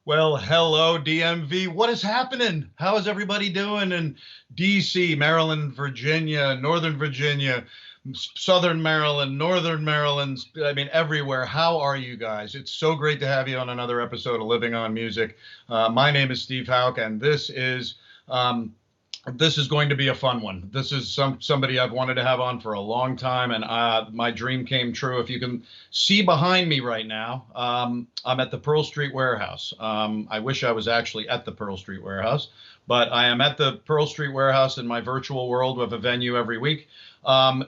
Well, hello, DMV. What is happening? How is everybody doing in DC, Maryland, Virginia, Northern Virginia, Southern Maryland, Northern Maryland? I mean, everywhere. How are you guys? It's so great to have you on another episode of Living on Music. My name is Steve Houk, and um, this is going to be a fun one. This is somebody I've wanted to have on for a long time, and my dream came true. If you can see behind me right now, I'm at the Pearl Street Warehouse. I wish I was actually at the Pearl Street Warehouse, but I am at the Pearl Street Warehouse in my virtual world with a venue every week.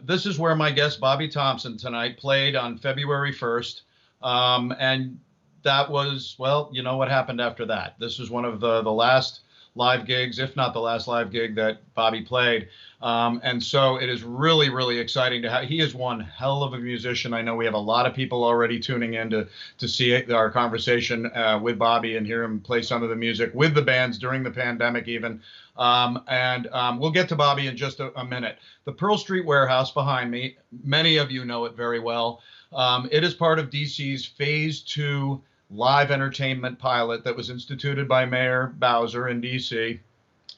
This is where my guest Bobby Thompson tonight played on February 1st, and that was, well, you know what happened after that. This was one of the last live gigs, if not the last live gig that Bobby played. And so it is really, really exciting to have. He is one hell of a musician. I know we have a lot of people already tuning in to see our conversation with Bobby and hear him play some of the music with the bands during the pandemic even. We'll get to Bobby in just a minute. The Pearl Street Warehouse behind me, many of you know it very well. It is part of DC's Phase 2 live entertainment pilot that was instituted by Mayor Bowser in DC.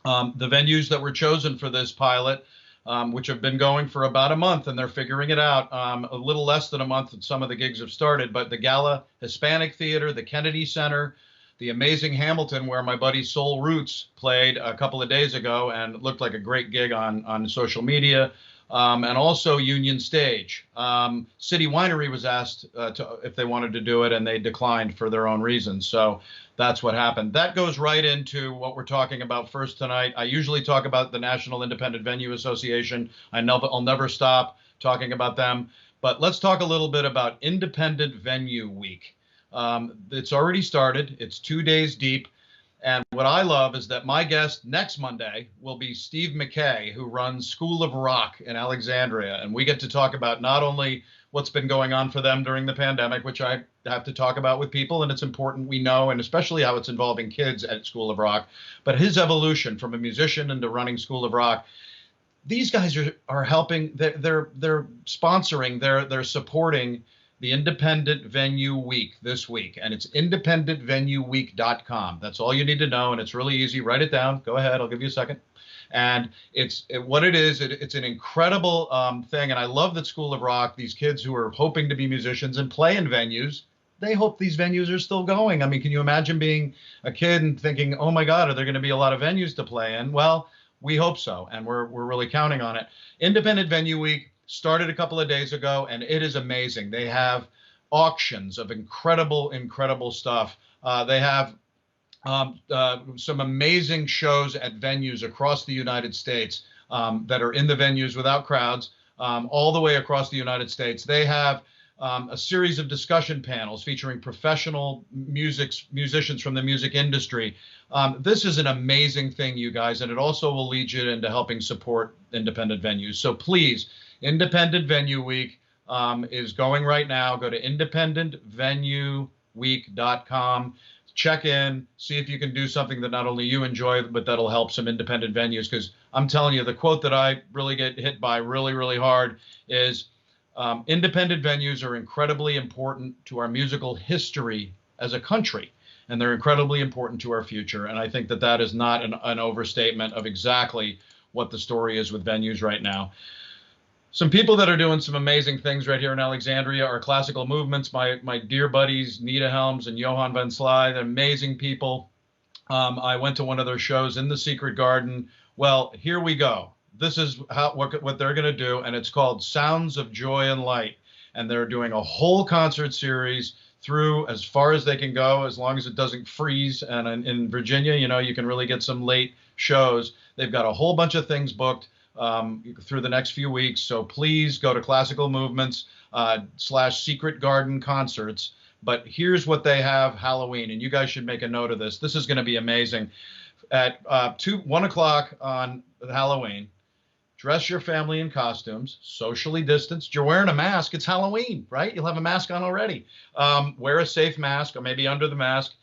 The venues that were chosen for this pilot, which have been going for about a month, and they're figuring it out, a little less than a month, and some of the gigs have started, but the Gala Hispanic Theater, the Kennedy Center, the amazing Hamilton, where my buddy Soul Roots played a couple of days ago and it looked like a great gig on social media. And also Union Stage. City Winery was asked if they wanted to do it, and they declined for their own reasons. So that's what happened. That goes right into what we're talking about first tonight. I usually talk about the National Independent Venue Association. I'll never stop talking about them. But let's talk a little bit about Independent Venue Week. It's already started. It's 2 days deep. And what I love is that my guest next Monday will be Steve McKay, who runs School of Rock in Alexandria. And we get to talk about not only what's been going on for them during the pandemic, which I have to talk about with people, and it's important we know, and especially how it's involving kids at School of Rock, but his evolution from a musician into running School of Rock. These guys are helping, they're sponsoring, they're supporting the Independent Venue Week this week, and it's independentvenueweek.com. That's all you need to know, and it's really easy. Write it down. Go ahead. I'll give you a second. And it's an incredible thing, and I love that School of Rock, these kids who are hoping to be musicians and play in venues, they hope these venues are still going. I mean, can you imagine being a kid and thinking, oh my God, are there going to be a lot of venues to play in? Well, we hope so, and we're really counting on it. Independent Venue Week started a couple of days ago, and it is amazing. They have auctions of incredible, incredible stuff. They have some amazing shows at venues across the United States that are in the venues without crowds, all the way across the United States. They have a series of discussion panels featuring professional musicians from the music industry. This is an amazing thing, you guys, and it also will lead you into helping support independent venues. So please, Independent Venue Week is going right now. Go to independentvenueweek.com. Check in, see if you can do something that not only you enjoy, but that'll help some independent venues. Because I'm telling you, the quote that I really get hit by really, really hard is independent venues are incredibly important to our musical history as a country, and they're incredibly important to our future. And I think that that is not an overstatement of exactly what the story is with venues right now. Some people that are doing some amazing things right here in Alexandria are Classical Movements, my dear buddies, Nita Helms and Johan Van Sly. They're amazing people. I went to one of their shows in the Secret Garden. Well, here we go. This is what they're going to do, and it's called Sounds of Joy and Light. And they're doing a whole concert series through as far as they can go, as long as it doesn't freeze. And in Virginia, you know, you can really get some late shows. They've got a whole bunch of things booked through the next few weeks. So please go to Classical Movements /Secret Garden Concerts. But here's what they have Halloween, and you guys should make a note of this. This is going to be amazing. at 1 o'clock on Halloween. Dress your family in costumes, socially distanced. You're wearing a mask. It's Halloween, right? You'll have a mask on already. Wear a safe mask or maybe under the mask.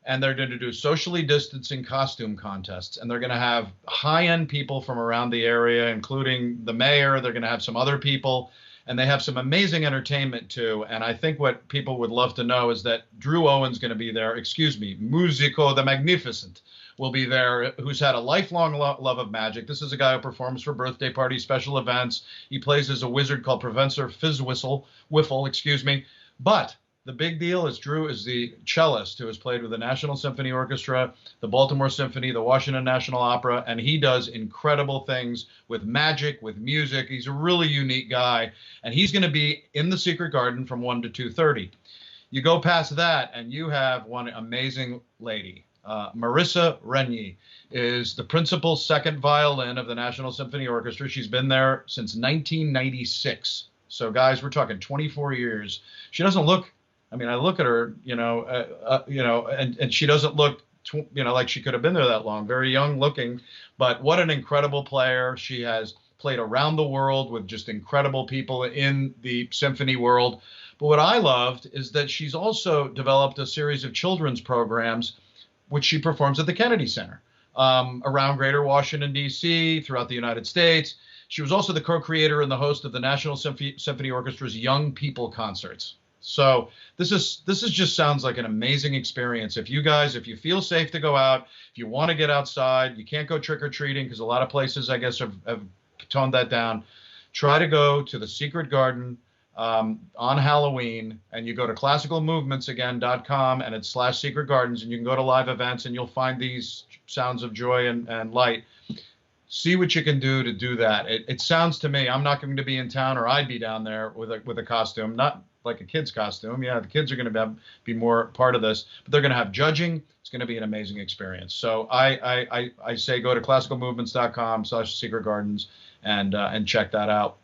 And they're going to do socially distancing costume contests. And they're going to have high-end people from around the area, including the mayor. They're going to have some other people. And they have some amazing entertainment, too. And I think what people would love to know is that Drew Owen's going to be there. Excuse me, Musico the Magnificent will be there, who's had a lifelong love of magic. This is a guy who performs for birthday parties, special events. He plays as a wizard called Professor Wiffle, excuse me. But the big deal is Drew is the cellist who has played with the National Symphony Orchestra, the Baltimore Symphony, the Washington National Opera, and he does incredible things with magic, with music. He's a really unique guy, and he's going to be in the Secret Garden from 1 to 2:30. You go past that, and you have one amazing lady. Marissa Renyi is the principal second violin of the National Symphony Orchestra. She's been there since 1996. So, guys, we're talking 24 years. She doesn't look. I mean, I look at her, and she doesn't look, like she could have been there that long. Very young looking, but what an incredible player. She has played around the world with just incredible people in the symphony world. But what I loved is that she's also developed a series of children's programs which she performs at the Kennedy Center around Greater Washington, D.C., throughout the United States. She was also the co-creator and the host of the National Symphony Orchestra's Young People Concerts. So this just sounds like an amazing experience. If you feel safe to go out, if you want to get outside, you can't go trick-or-treating because a lot of places, I guess, have toned that down. Try to go to the Secret Garden on Halloween, and you go to classicalmovementsagain.com and it's /Secret Gardens, and you can go to live events and you'll find these sounds of joy and light. See what you can do that. It sounds to me, I'm not going to be in town, or I'd be down there with a costume, not like a kid's costume. Yeah, the kids are going to be more part of this, but they're going to have judging. It's going to be an amazing experience. So I say go to classicalmovements.com /Secret Gardens and check that out.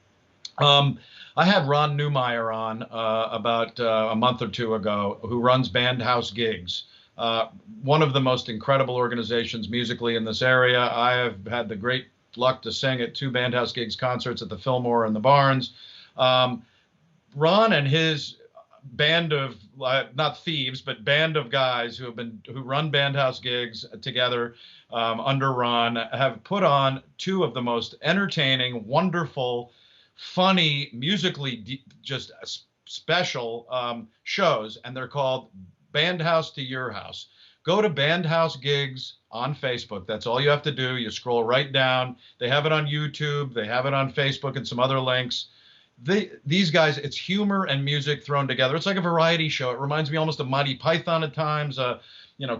I had Ron Newmeyer on about a month or two ago, who runs Bandhouse Gigs, one of the most incredible organizations musically in this area. I have had the great luck to sing at 2 Bandhouse Gigs concerts at the Fillmore and the Barnes. Ron and his band of not thieves, but band of guys who run Bandhouse Gigs together under Ron have put on 2 of the most entertaining, wonderful, funny, musically just special shows, and they're called Bandhouse to Your House. Go to Bandhouse Gigs on Facebook. That's all you have to do. You scroll right down. They have it on YouTube. They have it on Facebook and some other links. These guys, it's humor and music thrown together. It's like a variety show. It reminds me almost of Monty Python at times.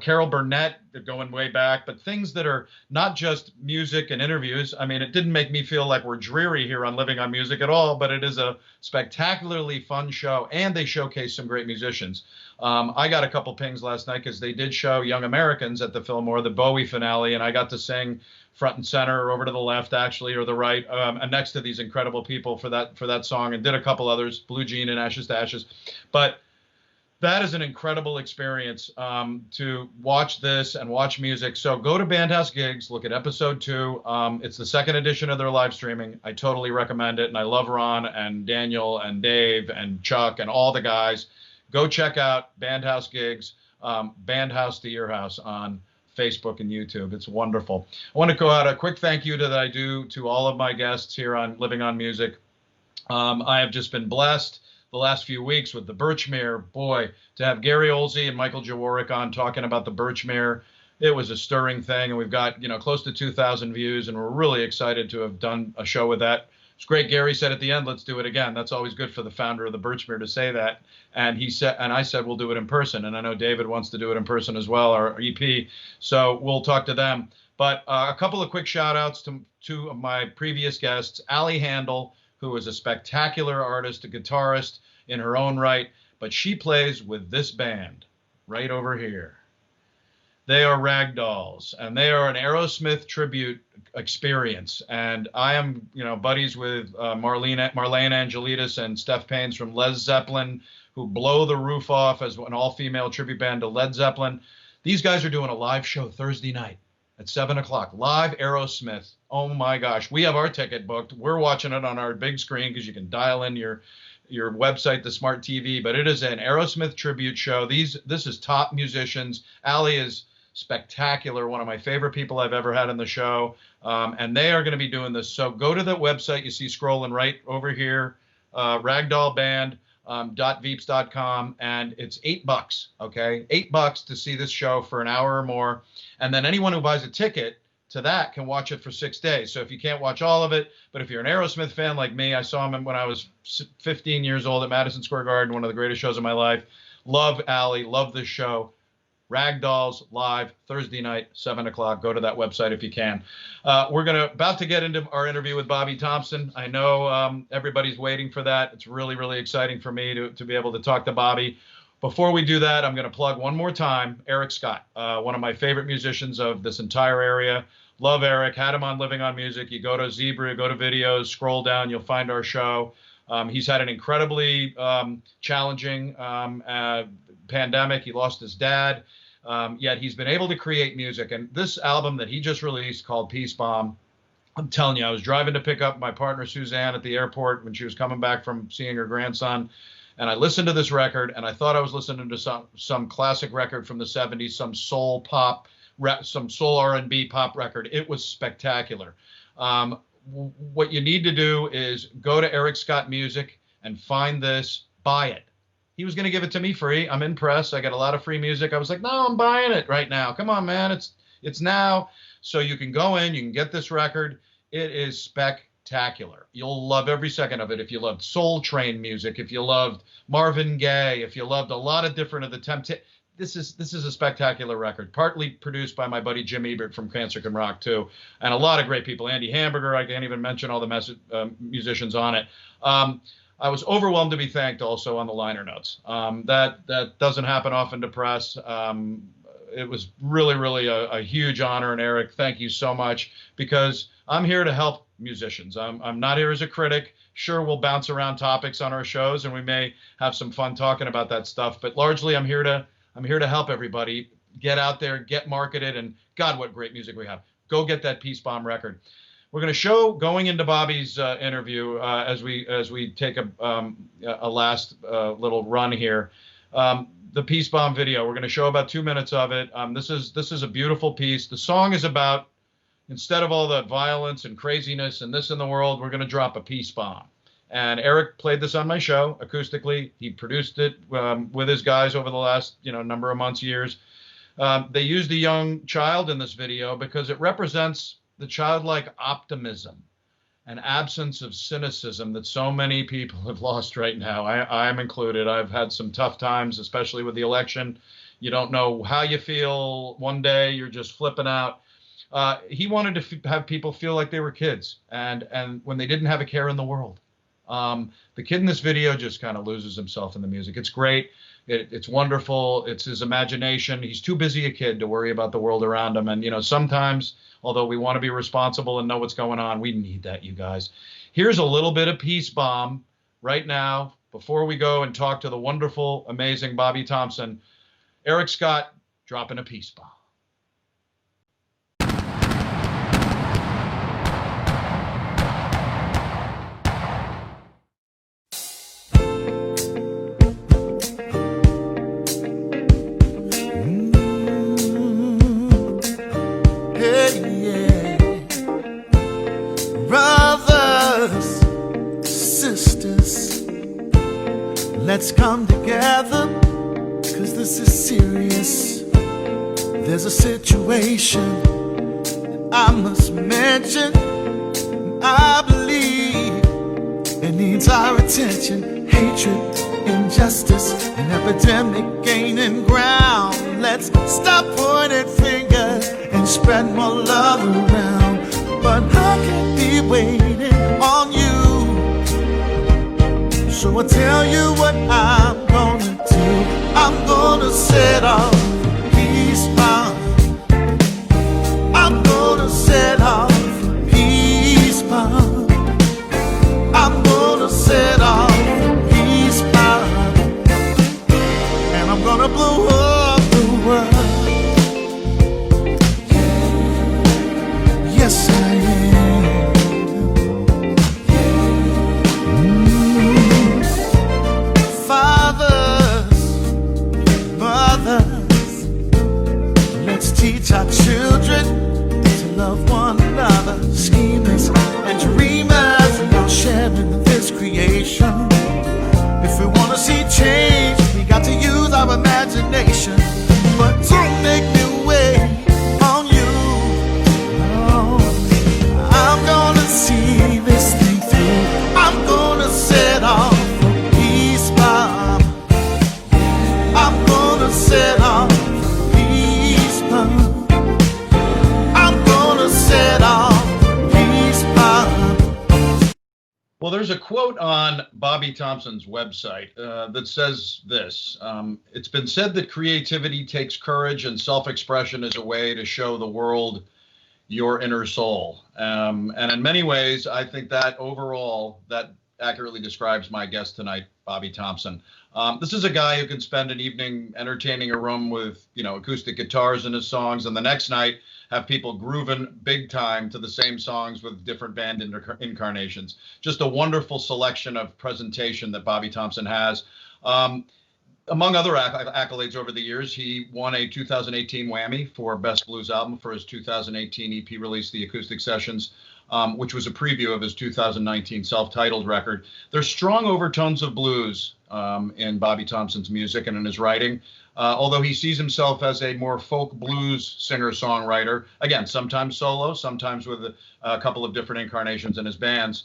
Carol Burnett, they're going way back, but things that are not just music and interviews. I mean, it didn't make me feel like we're dreary here on Living on Music at all, but it is a spectacularly fun show, and they showcase some great musicians. I got a couple pings last night because they did show Young Americans at the Fillmore, the Bowie finale, and I got to sing front and center, over to the left, actually, or the right, and next to these incredible people for that song, and did a couple others, Blue Jean and Ashes to Ashes. But that is an incredible experience to watch this and watch music. So go to Bandhouse Gigs, look at episode 2. It's the second edition of their live streaming. I totally recommend it. And I love Ron and Daniel and Dave and Chuck and all the guys. Go check out Bandhouse Gigs, Bandhouse to Your House on Facebook and YouTube. It's wonderful. I want to go out a quick thank you that I do to all of my guests here on Living on Music. I have just been blessed the last few weeks with the Birchmere. Boy, to have Gary Olsey and Michael Jaworek on talking about the Birchmere, it was a stirring thing. And we've got, close to 2,000 views, and we're really excited to have done a show with that. It's great. Gary said at the end, let's do it again. That's always good for the founder of the Birchmere to say that. And I said, we'll do it in person. And I know David wants to do it in person as well, our EP. So we'll talk to them. But a couple of quick shout outs to 2 of my previous guests, Allie Handel, who is a spectacular artist, a guitarist in her own right, but she plays with this band right over here. They are Ragdolls, and they are an Aerosmith tribute experience. And I am, buddies with Marlene Angelides and Steph Paines from Led Zeppelin, who blow the roof off as an all-female tribute band to Led Zeppelin. These guys are doing a live show Thursday night at 7 o'clock. Live Aerosmith. Oh my gosh. We have our ticket booked. We're watching it on our big screen because you can dial in your website, the smart TV, but it is an Aerosmith tribute show. This is top musicians. Allie is spectacular, one of my favorite people I've ever had in the show, and they are going to be doing this. So go to the website you see scrolling right over here, ragdollband.veeps.com, and it's $8, okay? $8 to see this show for an hour or more, and then anyone who buys a ticket to that can watch it for 6 days. So if you can't watch all of it, but if you're an Aerosmith fan like me, I saw him when I was 15 years old at Madison Square Garden, one of the greatest shows of my life. Love Allie, love this show. Ragdolls live Thursday night, 7 o'clock. Go to that website if you can. We're about to get into our interview with Bobby Thompson. I know everybody's waiting for that. It's really, really exciting for me to be able to talk to Bobby. Before we do that, I'm going to plug one more time Eric Scott, one of my favorite musicians of this entire area. Love Eric. Had him on Living on Music. You go to Zebra, go to videos, scroll down, you'll find our show. He's had an incredibly challenging pandemic. He lost his dad. Yet he's been able to create music. And this album that he just released called Peace Bomb, I'm telling you, I was driving to pick up my partner Suzanne at the airport when she was coming back from seeing her grandson. And I listened to this record and I thought I was listening to some classic record from the 70s, some soul pop, some soul R&B pop record. It was spectacular. What you need to do is go to Eric Scott Music and find this, buy it. He was going to give it to me free. I'm impressed. I got a lot of free music. I was like, no, I'm buying it right now. Come on, man. It's now. So you can go in, you can get this record. It is spectacular. You'll love every second of it. If you loved Soul Train music, if you loved Marvin Gaye, if you loved a lot of different of the Temptations, this is a spectacular record, partly produced by my buddy Jim Ebert from Cancer Can Rock too, and a lot of great people. Andy Hamburger, I can't even mention all the musicians on it. I was overwhelmed to be thanked also on the liner notes. That doesn't happen often to press. It was really, really a huge honor. And Eric, thank you so much, because I'm here to help musicians. I'm not here as a critic. Sure, we'll bounce around topics on our shows and we may have some fun talking about that stuff, but largely I'm here to help everybody get out there, get marketed, and God, what great music we have. Go get that Peace Bomb record. We're going to show, going into Bobby's interview, as we take a last little run here, the Peace Bomb video. We're going to show about 2 minutes of it. This is a beautiful piece. The song is about, instead of all the violence and craziness and this in the world, we're going to drop a peace bomb. And Eric played this on my show acoustically. He produced it with his guys over the last number of months, years. They used a young child in this video because it represents the childlike optimism and absence of cynicism that so many people have lost right now. I'm included. I've had some tough times, especially with the election. You don't know how you feel one day. You're just flipping out. He wanted to have people feel like they were kids and when they didn't have a care in the world. The kid in this video just kind of loses himself in the music. It's great. It's wonderful. It's his imagination. He's too busy a kid to worry about the world around him. And, sometimes, although we want to be responsible and know what's going on, we need that, you guys. Here's a little bit of Peace Bomb right now before we go and talk to the wonderful, amazing Bobby Thompson. Eric Scott dropping a Peace Bomb. Let's come together, 'cause this is serious. There's a situation I must mention. I believe it needs our attention. Hatred, injustice, an epidemic gaining ground. Let's stop pointing fingers and spread more love around. But I can't be waiting on you, so I'll tell you what I'm gonna do. I'm gonna set off peace bomb. I'm gonna set off peace bomb. I'm gonna set off peace bomb. And I'm gonna blow up the world. Well, there's a quote on Bobby Thompson's website that says this. It's been said that creativity takes courage and self-expression is a way to show the world your inner soul. And in many ways, I think that overall, that accurately describes my guest tonight, Bobby Thompson. This is a guy who can spend an evening entertaining a room with, acoustic guitars in his songs, and the next night have people grooving big time to the same songs with different band incarnations. Just a wonderful selection of presentation that Bobby Thompson has. Among other accolades over the years, he won a 2018 Whammy for Best Blues Album for his 2018 EP release, The Acoustic Sessions, which was a preview of his 2019 self-titled record. There's strong overtones of blues in Bobby Thompson's music and in his writing, although he sees himself as a more folk blues singer-songwriter, again, sometimes solo, sometimes with a couple of different incarnations in his bands.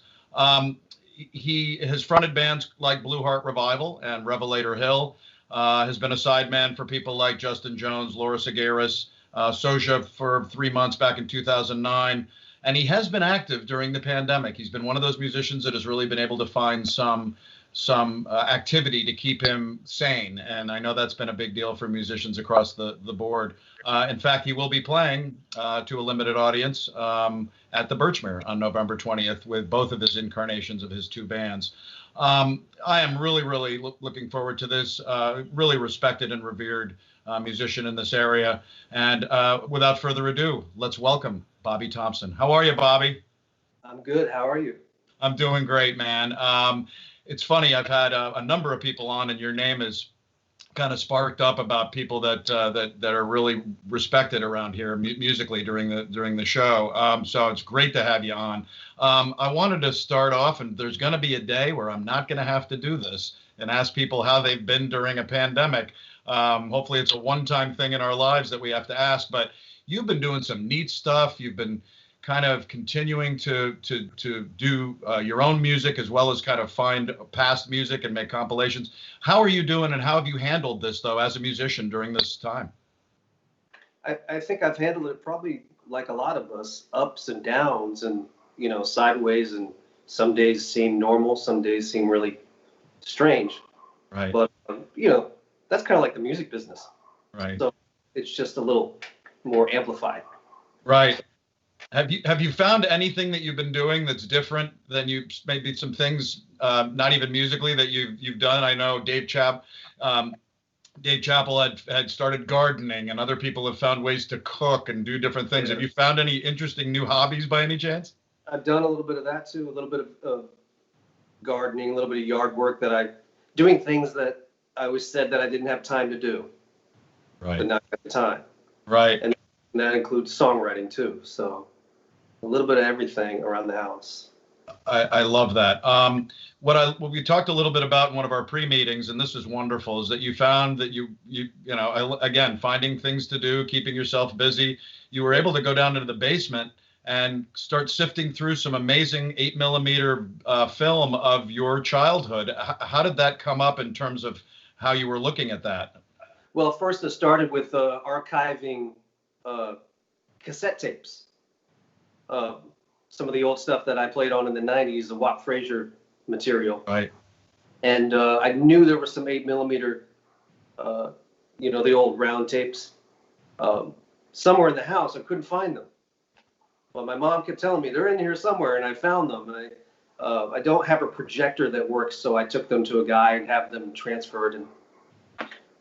He has fronted bands like Blue Heart Revival and Revelator Hill, has been a sideman for people like Justin Jones, Laura Segaris, Soja for 3 months back in 2009. And he has been active during the pandemic. He's been one of those musicians that has really been able to find some activity to keep him sane. And I know that's been a big deal for musicians across the board. In fact, he will be playing to a limited audience at the Birchmere on November 20th with both of his incarnations of his two bands. I am really, really looking forward to this. Really respected and revered musician in this area. And without further ado, let's welcome Bobby Thompson. How are you, Bobby? I'm good. How are you? I'm doing great, man. It's funny. I've had a number of people on, and your name is kind of sparked up about people that are really respected around here musically during the show. So it's great to have you on. I wanted to start off, and there's going to be a day where I'm not going to have to do this and ask people how they've been during a pandemic. Hopefully it's a one-time thing in our lives that we have to ask, but you've been doing some neat stuff. You've been kind of continuing to do your own music as well as kind of find past music and make compilations. How are you doing, and how have you handled this, though, as a musician during this time? I think I've handled it probably like a lot of us, ups and downs and, sideways, and some days seem normal, some days seem really strange. Right. But, that's kind of like the music business. Right. So it's just a little more amplified. Right. Have you found anything that you've been doing that's different than maybe some things, not even musically, that you've done? I know Dave Chappell had started gardening, and other people have found ways to cook and do different things. Yeah. Have you found any interesting new hobbies by any chance? I've done a little bit of that too, a little bit of gardening, a little bit of yard work doing things that I always said that I didn't have time to do. Right. But now I have time. Right. And that includes songwriting too. So a little bit of everything around the house. I love that. What we talked a little bit about in one of our pre-meetings, and this is wonderful, is that you found that again, finding things to do, keeping yourself busy. You were able to go down into the basement and start sifting through some amazing 8mm film of your childhood. How did that come up in terms of how you were looking at that? Well, first it started with archiving cassette tapes. Some of the old stuff that I played on in the 90s, the Watt Frazier material. Right. And I knew there were some 8mm, the old round tapes, somewhere in the house. I couldn't find them. Well, my mom kept telling me they're in here somewhere, and I found them. And I don't have a projector that works, so I took them to a guy and have them transferred. And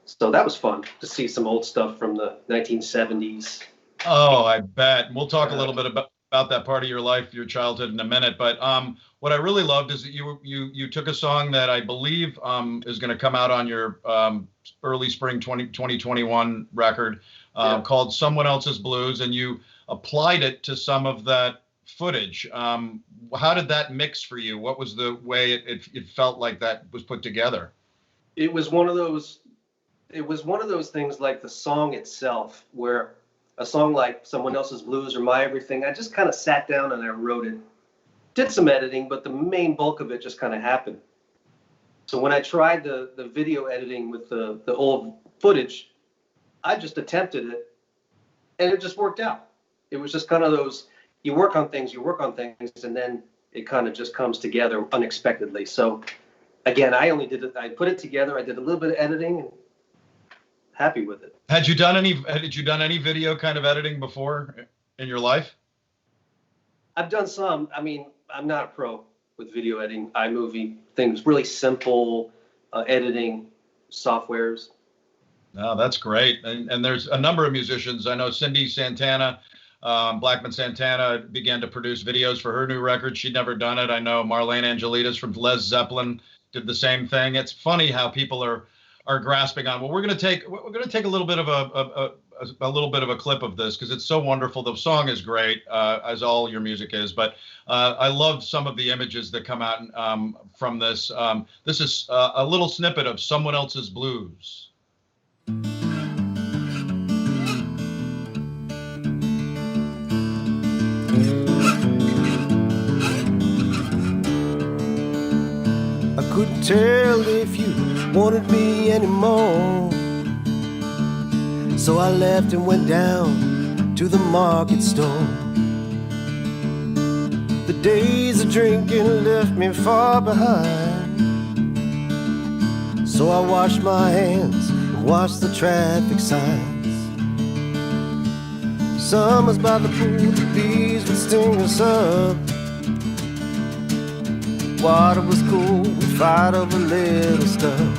so that was fun to see some old stuff from the 1970s. Oh, I bet. We'll talk a little bit about that part of your life, your childhood, in a minute. But what I really loved is that you took a song that I believe is going to come out on your early spring 2021 record called Someone Else's Blues, and you applied it to some of that footage. How did that mix for you? What was the way it felt like that was put together? It was one of those things, like the song itself, where a song like Someone Else's Blues or My Everything, I just kind of sat down and I wrote it. Did some editing, but the main bulk of it just kind of happened. So when I tried the video editing with the old footage, I just attempted it, and it just worked out. It was just kind of those, you work on things, and then it kind of just comes together unexpectedly. So again, I put it together. I did a little bit of editing and happy with it. Had you done any video kind of editing before in your life? I've done some. I mean, I'm not a pro with video editing, iMovie, things, really simple editing softwares. No, that's great. And there's a number of musicians. I know Cindy Santana, Blackman Santana began to produce videos for her new record. She'd never done it. I know Marlene Angelides from Led Zeppelin did the same thing. It's funny how people are grasping on. Well, we're going to take a little bit of a little bit of a clip of this because it's so wonderful. The song is great, as all your music is. But I love some of the images that come out from this. This is a little snippet of Someone Else's Blues. I couldn't tell if you wanted me anymore, so I left and went down to the market store. The days of drinking left me far behind, so I washed my hands and watched the traffic signs. Summers by the pool, the bees would sting us up. Water was cool, we'd fight over little stuff.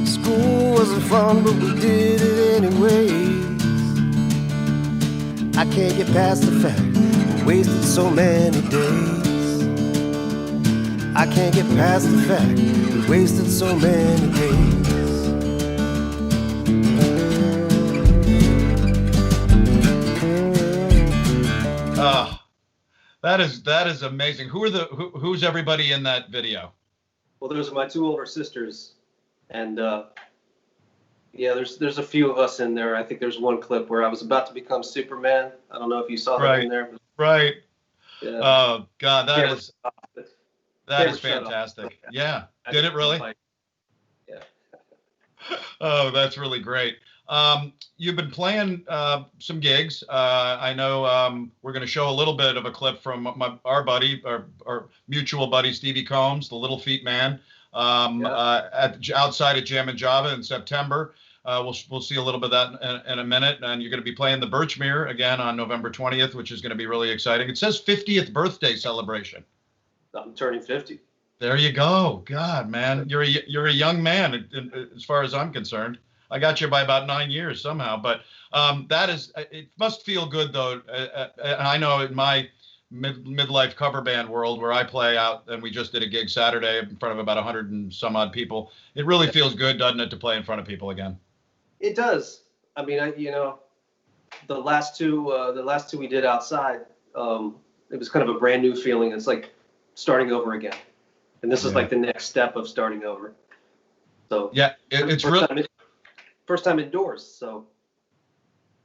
School wasn't fun, but we did it anyways. I can't get past the fact we wasted so many days. I can't get past the fact we wasted so many days. That is amazing. Who's everybody in that video? Well, those are my two older sisters, and yeah, there's a few of us in there. I think there's one clip where I was about to become Superman. I don't know if you saw that in there. Right. Yeah. Oh God, that is fantastic. Yeah. Did it really? Yeah. Oh, that's really great. You've been playing some gigs. I know we're going to show a little bit of a clip from our buddy, our mutual buddy, Stevie Combs, the Little Feet Man, outside at Jam and Java in September. We'll see a little bit of that in a minute. And you're going to be playing the Birchmere again on November 20th, which is going to be really exciting. It says 50th birthday celebration. I'm turning 50. There you go. God, man, you're a young man as far as I'm concerned. I got you by about 9 years somehow, but it must feel good though. I know in my midlife cover band world where I play out, and we just did a gig Saturday in front of about 100 and some odd people. It really feels good, doesn't it, to play in front of people again? It does. I mean, the last two we did outside, it was kind of a brand new feeling. It's like starting over again, and this is like the next step of starting over. So yeah, it's really. First time indoors, so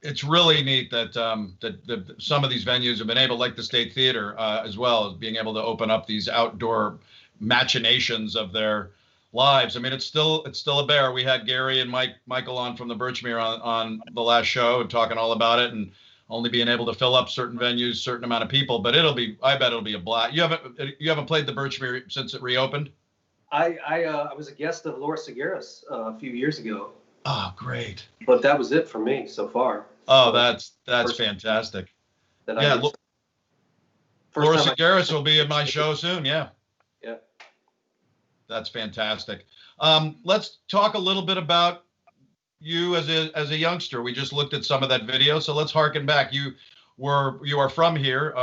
it's really neat that some of these venues have been able, like the State Theater, as well as being able to open up these outdoor machinations of their lives. I mean, it's still a bear. We had Gary and Michael on from the Birchmere on the last show and talking all about it, and only being able to fill up certain venues, certain amount of people. But I bet it'll be a blast. You haven't played the Birchmere since it reopened? I was a guest of Laura Segueras a few years ago. Oh, great. But that was it for me so far. Oh, that's fantastic. Yeah, Laura Segueras will be at my show soon. Yeah. Yeah. That's fantastic. Let's talk a little bit about you as a youngster. We just looked at some of that video, so let's harken back. You are from here,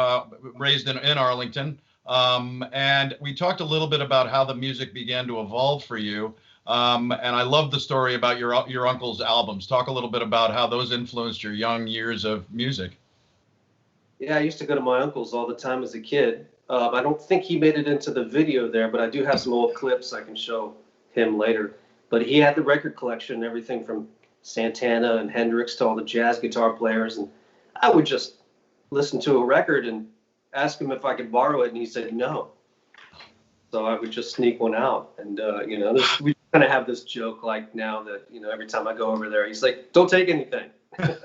raised in Arlington, and we talked a little bit about how the music began to evolve for you. And I love the story about your uncle's albums. Talk a little bit about how those influenced your young years of music. Yeah, I used to go to my uncle's all the time as a kid. I don't think he made it into the video there, but I do have some old clips I can show him later. But he had the record collection, everything from Santana and Hendrix to all the jazz guitar players. And I would just listen to a record and ask him if I could borrow it, and he said no. So I would just sneak one out. And, we kind of have this joke like now that, every time I go over there, he's like, don't take anything. Don't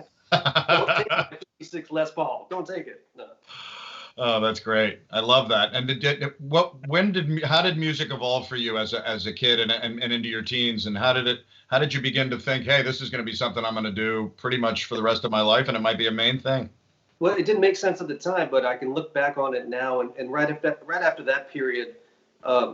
take it. 56 Les Paul. Don't take it. No. Oh, that's great. I love that. And how did music evolve for you as a kid and into your teens? And how did you begin to think, hey, this is going to be something I'm going to do pretty much for the rest of my life, and it might be a main thing? Well, it didn't make sense at the time, but I can look back on it now. And right after that period,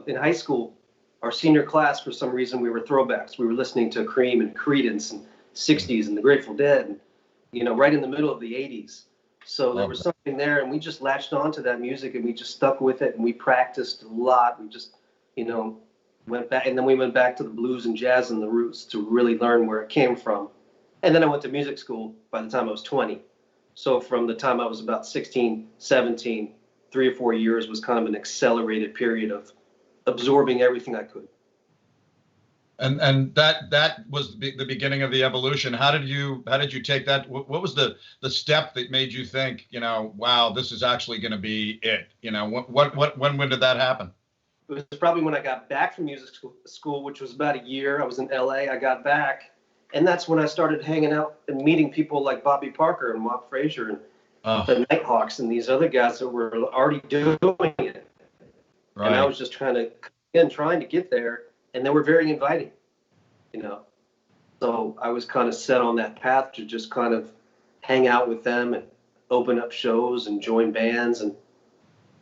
in high school, our senior class, for some reason, we were throwbacks. We were listening to Cream and Creedence and 60s and the Grateful Dead, and, right in the middle of the 80s. So there was something there, and we just latched on to that music, and we just stuck with it, and we practiced a lot. We just, went back, and then we went back to the blues and jazz and the roots to really learn where it came from. And then I went to music school by the time I was 20. So from the time I was about 16, 17, 3 or 4 years was kind of an accelerated period of absorbing everything I could. And that was the beginning of the evolution. How did you take that? What was the step that made you think, wow, this is actually going to be it? When did that happen? It was probably when I got back from music school, which was about a year. I was in LA. I got back. And that's when I started hanging out and meeting people like Bobby Parker and Walt Frazier and the Nighthawks and these other guys that were already doing it. Right. And I was just trying to get there, and they were very inviting, So I was kind of set on that path to just kind of hang out with them and open up shows and join bands, and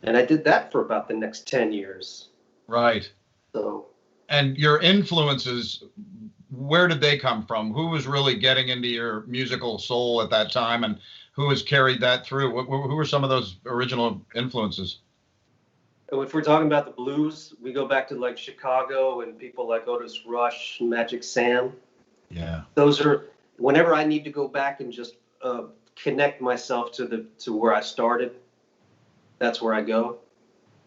I did that for about the next 10 years. Right. So. And your influences, where did they come from? Who was really getting into your musical soul at that time, and who has carried that through? Who were some of those original influences? If we're talking about the blues, we go back to like Chicago and people like Otis Rush, Magic Sam. Yeah. Those are, whenever I need to go back and just connect myself to where I started, that's where I go.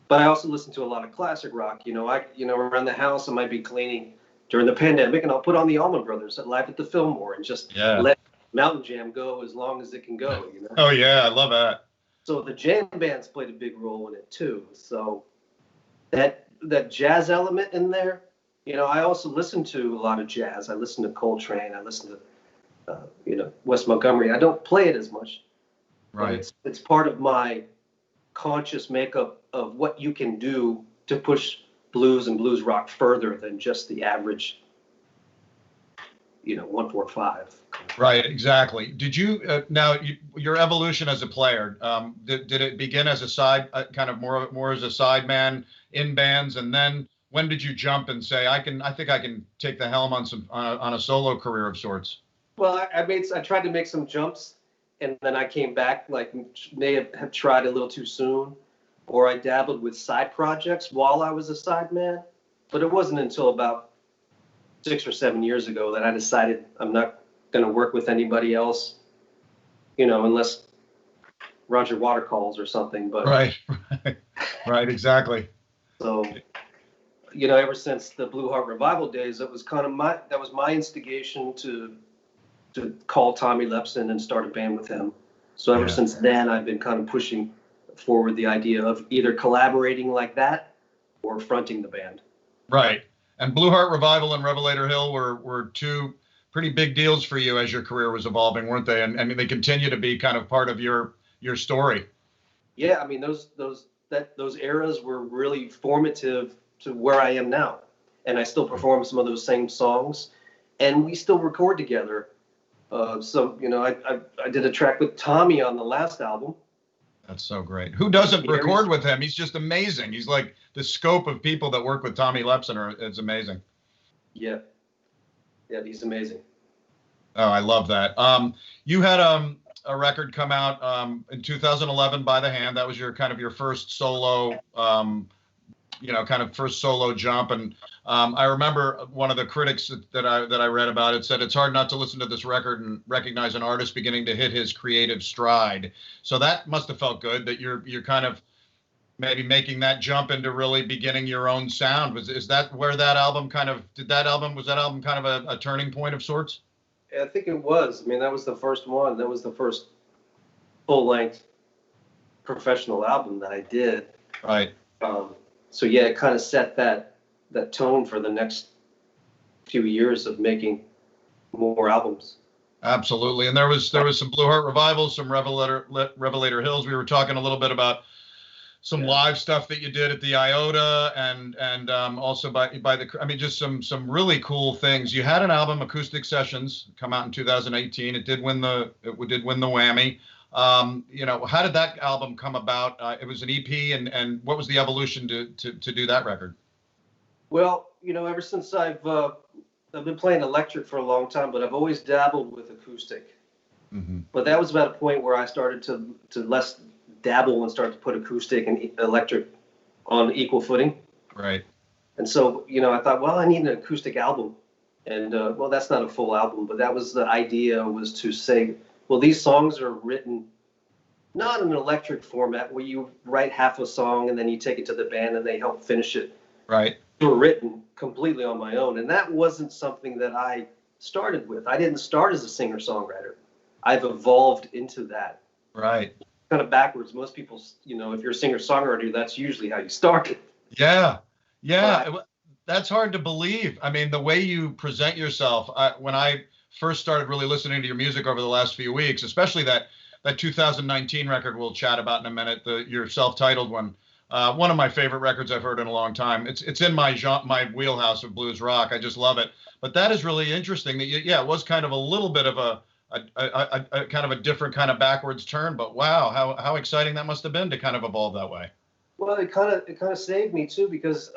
But I also listen to a lot of classic rock. Around the house I might be cleaning during the pandemic, and I'll put on the Allman Brothers at Live at the Fillmore and just let Mountain Jam go as long as it can go. Oh yeah, I love that. So the jam bands played a big role in it too. So that jazz element in there, I also listen to a lot of jazz. I listen to Coltrane. I listen to, Wes Montgomery. I don't play it as much. Right. It's part of my conscious makeup of what you can do to push blues and blues rock further than just the average, 1-4-5. Right, exactly. Did you your evolution as a player? Did it begin as a side, kind of more as a sideman in bands, and then when did you jump and say, I think I can take the helm on a solo career of sorts? Well, I tried to make some jumps, and then I came back, like may have tried a little too soon, or I dabbled with side projects while I was a sideman, but it wasn't until about 6 or 7 years ago that I decided I'm not going to work with anybody else, unless Roger Water calls or something. But right, exactly. So, ever since the Blue Heart Revival days, that was my instigation to call Tommy Lepson and start a band with him. So ever since then, I've been kind of pushing forward the idea of either collaborating like that or fronting the band. Right. And Blue Heart Revival and Revelator Hill were two pretty big deals for you as your career was evolving, weren't they? And I mean, they continue to be kind of part of your story. Yeah, I mean, those eras were really formative to where I am now. And I still perform some of those same songs, and we still record together. So I did a track with Tommy on the last album. That's so great. Who doesn't record with him? He's just amazing. He's like the scope of people that work with Tommy Lepson it's amazing. Yeah, he's amazing. Oh, I love that. You had a record come out in 2011 by The Hand. That was your first solo, first solo jump. And I remember one of the critics that I read about it said it's hard not to listen to this record and recognize an artist beginning to hit his creative stride. So that must have felt good that you're kind of maybe making that jump into really beginning your own sound. Is that where that album was that album kind of a turning point of sorts? Yeah, I think it was. I mean, that was the first one. That was the first full-length professional album that I did. Right. So yeah, it kind of set that tone for the next few years of making more albums. Absolutely. And there was some Blue Heart Revivals, some Revelator Hills. We were talking a little bit about some Yeah. live stuff that you did at the Iota, and also by the, I mean, just some really cool things. You had an album, Acoustic Sessions, come out in 2018. It did win the Whammy. You know, how did that album come about? It was an EP, and what was the evolution to do that record? Well, you know, ever since I've been playing electric for a long time, but I've always dabbled with acoustic. Mm-hmm. But that was about a point where I started to less dabble and start to put acoustic and electric on equal footing. Right. And so, you know, I thought, well, I need an acoustic album. And well, that's not a full album, but that was the idea, was to say, well, these songs are written not in an electric format where you write half a song and then you take it to the band and they help finish it. Right. They were written completely on my own. And that wasn't something that I started with. I didn't start as a singer-songwriter. I've evolved into that. Right. Kind of backwards. Most people, you know, if you're a singer-songwriter, that's usually how you started. Yeah. Yeah. That's hard to believe. I mean, the way you present yourself, when I first started really listening to your music over the last few weeks, especially that 2019 record we'll chat about in a minute, your self-titled one. One of my favorite records I've heard in a long time. It's in my wheelhouse of blues rock. I just love it. But that is really interesting. That it was kind of a little bit of a kind of a different kind of backwards turn. But wow, how exciting that must have been to kind of evolve that way. Well, it kind of saved me too, because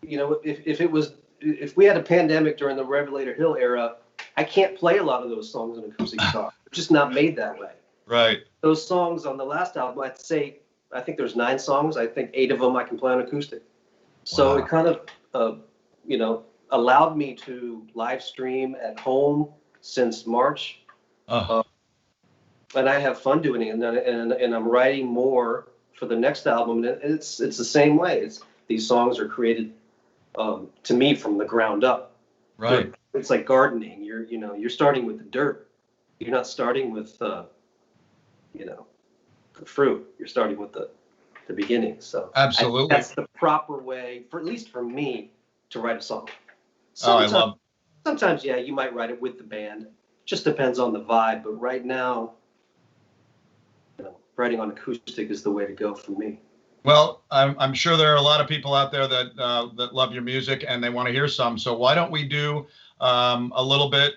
you know, if we had a pandemic during the Revelator Hill era, I can't play a lot of those songs on acoustic guitar. They're just not made that way. Right. Those songs on the last album, I think there's 9 songs. I think 8 of them I can play on acoustic. So Wow. it kind of, you know, allowed me to live stream at home since March. And I have fun doing it. And I'm writing more for the next album. And it's the same way. These songs are created to me from the ground up. Right. It's like gardening. You're starting with the dirt. You're not starting with you know, the fruit. You're starting with the beginning. So Absolutely. that's the proper way, for at least for me, to write a song. Sometimes, yeah, you might write it with the band. Just depends on the vibe. But right now, you know, writing on acoustic is the way to go for me. Well, I'm sure there are a lot of people out there that love your music and they want to hear some. So why don't we do a little bit?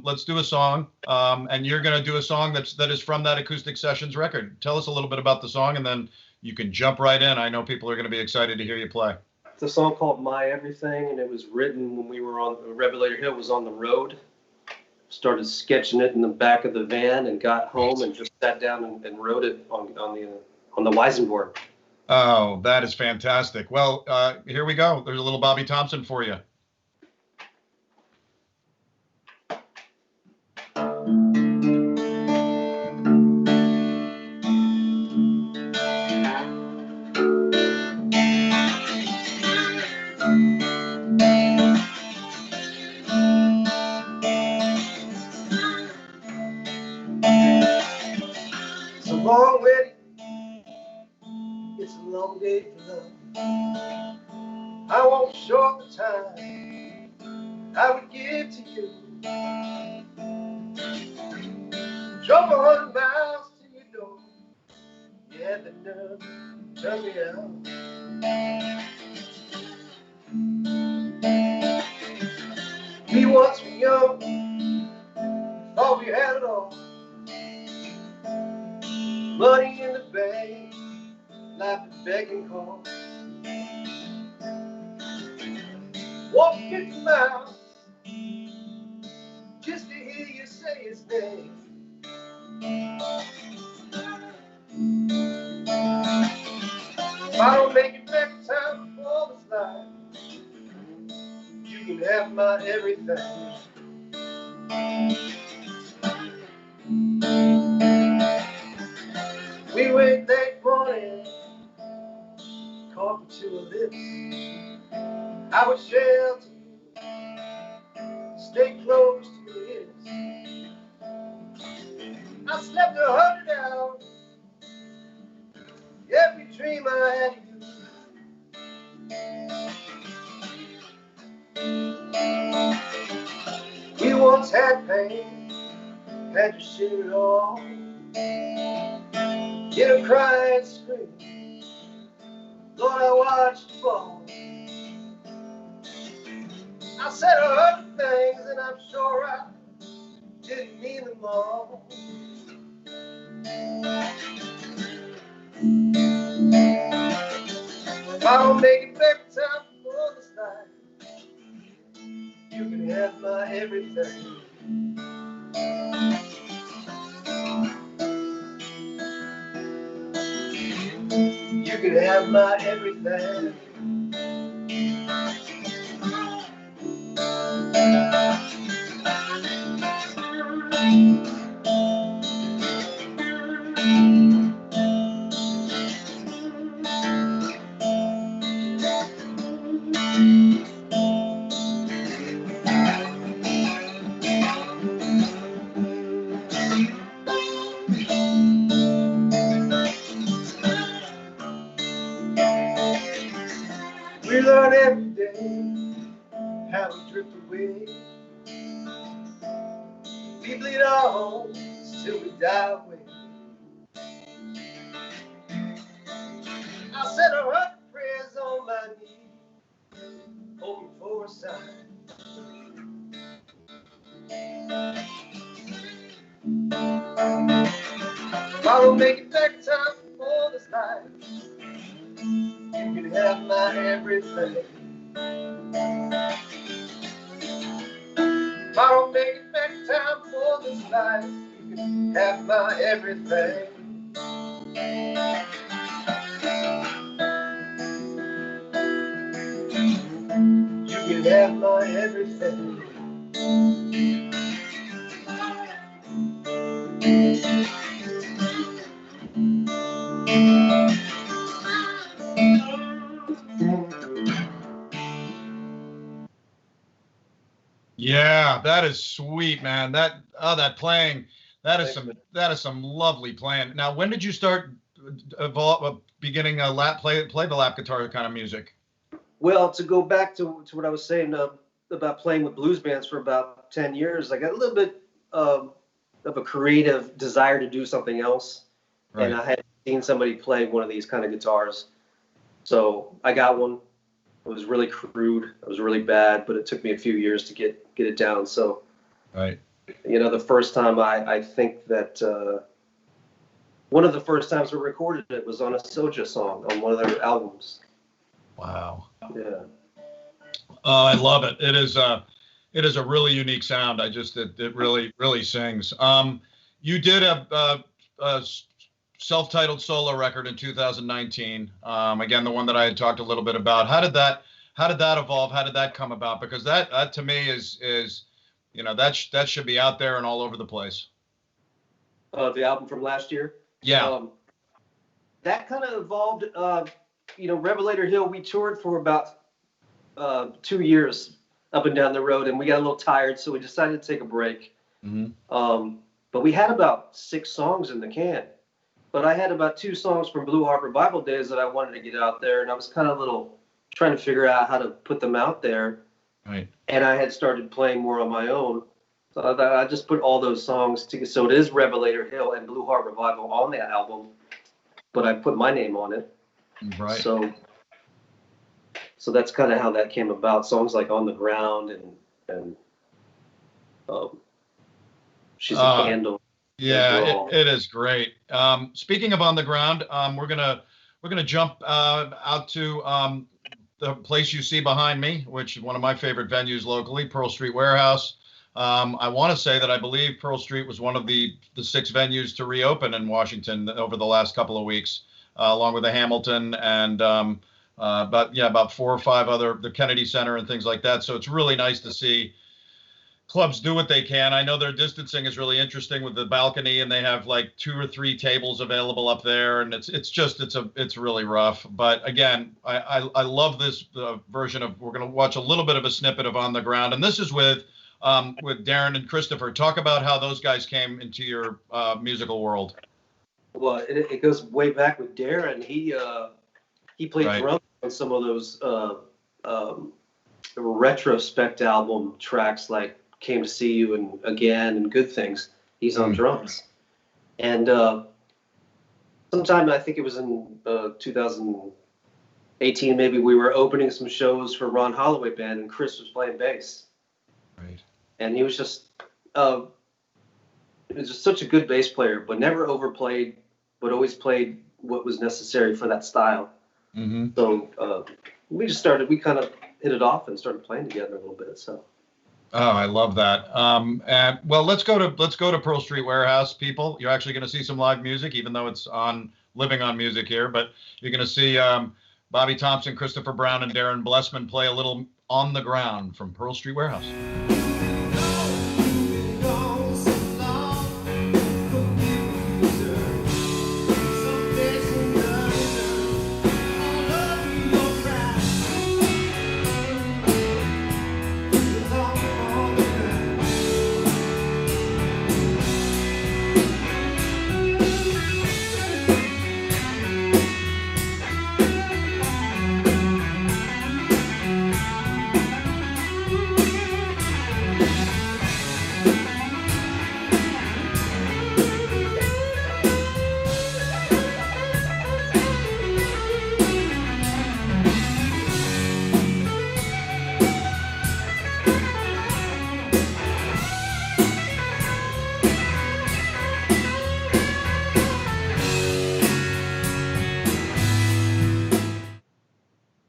Let's do a song, and you're going to do a song that is from that Acoustic Sessions record. Tell us a little bit about the song, and then you can jump right in. I know people are going to be excited to hear you play. It's a song called My Everything, and it was written when we were on Revelator Hill. Was on the road. Started sketching it in the back of the van and got home and just sat down and wrote it on the Weisenboard. Oh, that is fantastic. Well, here we go. There's a little Bobby Thompson for you. It's a long way. It's a long day for love. I won't short the time I would give to you. Drove 100 miles to your door. You had the nerve to turn me out. We once were young, thought we had it all. Money in the bank, life is begging call. Walk 50 miles just to hear you say his name. If I don't make it back in time before this life, you can have my everything. We went that morning, caught to her lips. I would shelter you, stay close to your hips. I slept 100 hours, every dream I had of you. We once had pain, had to share it all. Get a cry and scream. Lord, I watched you fall. I said I heard things, and I'm sure I didn't mean them all. If I don't make it back in time for this night, you can have my everything. You can have my everything. We learn every day how we drift away. We bleed our homes till we die away. I said I heard prayers on my knees, hoping for a sign. If I don't make it back in time for this life, you can have my everything. If I don't make it back in time for this life, you can have my everything. You can have my everything. Yeah, that is sweet, man. That playing, that is some lovely playing. Now, when did you start beginning a play the lap guitar kind of music? Well, to go back to what I was saying about playing with blues bands for about 10 years, I got a little bit of a creative desire to do something else. Right. And I had seen somebody play one of these kind of guitars. So I got one. It was really crude. It was really bad, but it took me a few years to get it down. So, right. You know, the first time I think that one of the first times we recorded it was on a Soja song on one of their albums. Wow. Yeah. I love it. It is a really unique sound. It really sings. You did a self-titled solo record in 2019. Again, the one that I had talked a little bit about. How did that evolve? How did that come about? Because that to me is you know, that should be out there and all over the place. The album from last year. Yeah. That kind of evolved. You know, Revelator Hill. We toured for about 2 years up and down the road, and we got a little tired, so we decided to take a break. Mm-hmm. But we had about 6 songs in the can. But I had about 2 songs from Blue Harbor Bible Days that I wanted to get out there, and I was kind of trying to figure out how to put them out there. Right. And I had started playing more on my own. So I just put all those songs together. So it is Revelator Hill and Blue Heart Revival on that album, but I put my name on it. Right. So that's kind of how that came about. Songs like On the Ground and She's a Candle. Yeah, it is great. Speaking of On the Ground, we're gonna jump out to the place you see behind me, which is one of my favorite venues locally, Pearl Street Warehouse. I want to say that I believe Pearl Street was one of the 6 venues to reopen in Washington over the last couple of weeks, along with the Hamilton and about 4 or 5 other, the Kennedy Center and things like that. So it's really nice to see clubs do what they can. I know their distancing is really interesting with the balcony, and they have like 2 or 3 tables available up there, and it's really rough. But again, I love this version of. We're going to watch a little bit of a snippet of On the Ground, and this is with Darren and Christopher. Talk about how those guys came into your musical world. Well, it goes way back with Darren. He played drums on some of those retrospect album tracks like Came to See You and Again and Good Things. He's on drums. And sometime, I think it was in 2000, 18, maybe we were opening some shows for Ron Holloway Band, and Chris was playing bass. Right. And he was just, such a good bass player, but never overplayed, but always played what was necessary for that style. Mm-hmm. So we kind of hit it off and started playing together a little bit. So. Oh, I love that. And well, let's go to Pearl Street Warehouse, people. You're actually going to see some live music, even though it's on Living on Music here. But you're going to see Bobby Thompson, Christopher Brown, and Darren Blessman play a little On the Ground from Pearl Street Warehouse.